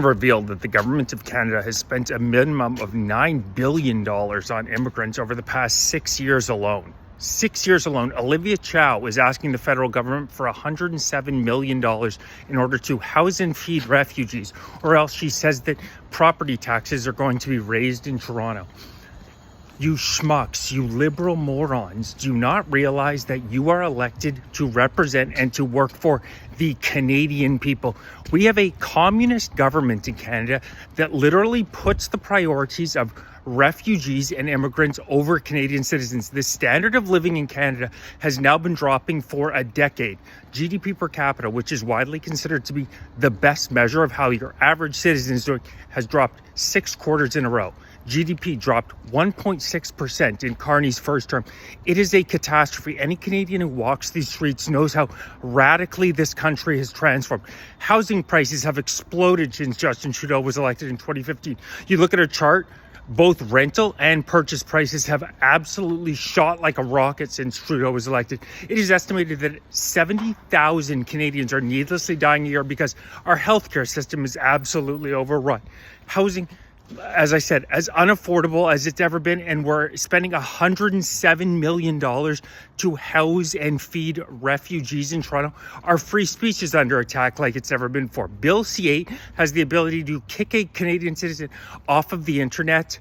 revealed that the government of Canada has spent a minimum of $9 billion on immigrants over the past 6 years alone. 6 years alone. Olivia Chow is asking the federal government for $107 million in order to house and feed refugees, or else she says that property taxes are going to be raised in Toronto. You schmucks, you liberal morons, do not realize that you are elected to represent and to work for the Canadian people. We have a communist government in Canada that literally puts the priorities of refugees and immigrants over Canadian citizens. The standard of living in Canada has now been dropping for a decade. GDP per capita, which is widely considered to be the best measure of how your average citizen is doing, has dropped 6 quarters in a row. GDP dropped 1.6% in Carney's first term. It is a catastrophe. Any Canadian who walks these streets knows how radically this country has transformed. Housing prices have exploded since Justin Trudeau was elected in 2015. You look at a chart, both rental and purchase prices have absolutely shot like a rocket since Trudeau was elected. It is estimated that 70,000 Canadians are needlessly dying a year because our healthcare system is absolutely overrun. Housing, as I said, as unaffordable as it's ever been, and we're spending $107 million to house and feed refugees in Toronto. Our free speech is under attack like it's never been before. Bill C-8 has the ability to kick a Canadian citizen off of the internet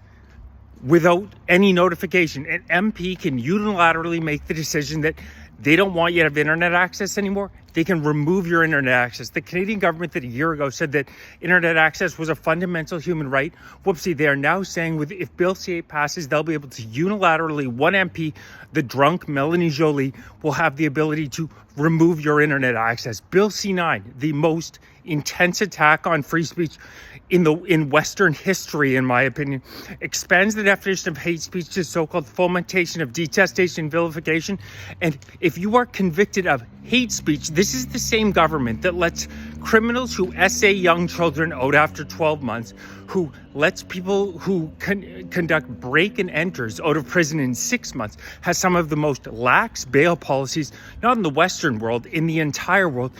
without any notification. An MP can unilaterally make the decision that they don't want you to have internet access anymore. They can remove your internet access. The Canadian government that a year ago said that internet access was a fundamental human right. Whoopsie, they are now saying if Bill C-8 passes, they'll be able to unilaterally, one MP, the drunk Melanie Joly, will have the ability to remove your internet access. Bill C-9, the most intense attack on free speech in Western history, in my opinion, expands the definition of hate speech to so-called fomentation of detestation, vilification. And if you are convicted of hate speech, this is the same government that lets criminals who essay young children out after 12 months, who lets people who conduct break and enters out of prison in 6 months, has some of the most lax bail policies, not in the Western world, in the entire world,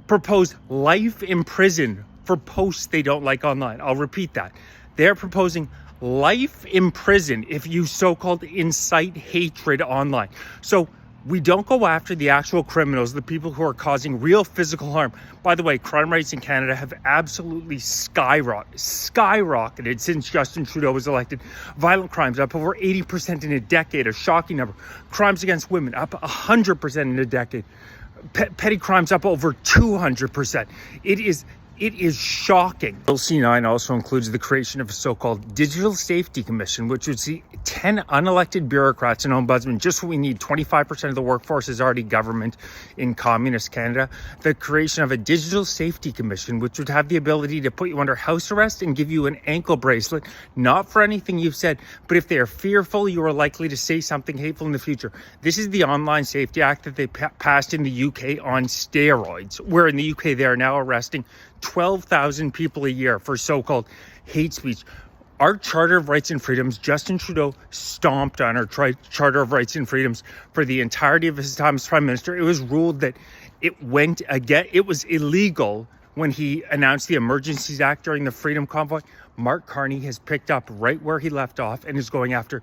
propose life in prison for posts they don't like online. I'll repeat that. They're proposing life in prison if you so-called incite hatred online. So we don't go after the actual criminals, the people who are causing real physical harm. By the way, crime rates in Canada have absolutely skyrocketed since Justin Trudeau was elected. Violent crimes up over 80% in a decade, a shocking number. Crimes against women up 100% in a decade. Petty crimes up over 200%. It is shocking. Bill C-9 also includes the creation of a so-called Digital Safety Commission, which would see 10 unelected bureaucrats and ombudsmen, just what we need. 25% of the workforce is already government in communist Canada. The creation of a Digital Safety Commission, which would have the ability to put you under house arrest and give you an ankle bracelet, not for anything you've said, but if they are fearful you are likely to say something hateful in the future. This is the Online Safety Act that they passed in the UK on steroids, where in the UK they are now arresting 12,000 people a year for so-called hate speech. Our Charter of Rights and Freedoms, Justin Trudeau stomped on our Charter of Rights and Freedoms for the entirety of his time as Prime Minister. It was ruled that it was illegal when he announced the Emergencies Act during the Freedom Convoy. Mark Carney has picked up right where he left off and is going after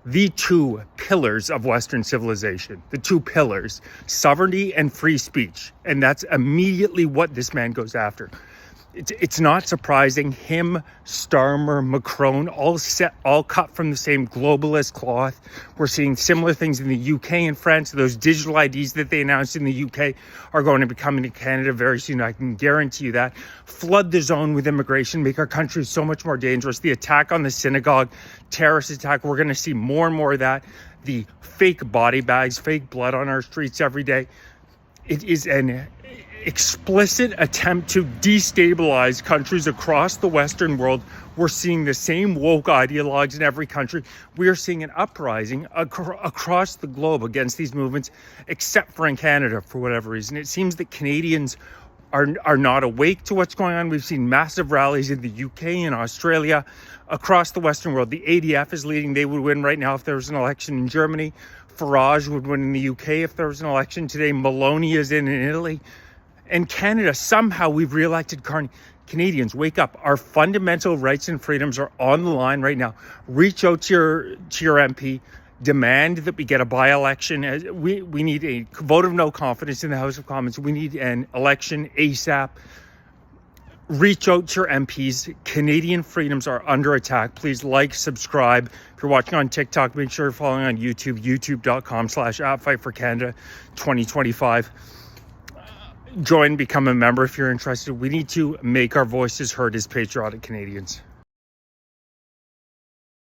the two pillars of Western civilization, the two pillars, sovereignty and free speech. And that's immediately what this man goes after. It's not surprising. Him, Starmer, Macron, all cut from the same globalist cloth. We're seeing similar things in the UK and France. Those digital IDs that they announced in the UK are going to be coming to Canada very soon. I can guarantee you that. Flood the zone with immigration, make our country so much more dangerous. The attack on the synagogue, terrorist attack, we're going to see more and more of that. The fake body bags, fake blood on our streets every day. It is an explicit attempt to destabilize countries across the Western world. We're seeing the same woke ideologues in every country. We are seeing an uprising across the globe against these movements, except for in Canada for whatever reason. It seems that Canadians are not awake to what's going on. We've seen massive rallies in the UK and Australia, across the Western world. The ADF is leading. They would win right now if there was an election in Germany. Farage would win in the UK if there was an election today. Maloney is in Italy. And Canada, somehow we've re-elected Carney. Canadians, wake up. Our fundamental rights and freedoms are on the line right now. Reach out to your MP. Demand that we get a by-election. We need a vote of no confidence in the House of Commons. We need an election ASAP. Reach out to your MPs. Canadian freedoms are under attack. Please like, subscribe. If you're watching on TikTok, make sure you're following on YouTube, youtube.com/@FightForCanada 2025. Join, become a member if you're interested. We need to make our voices heard as patriotic Canadians.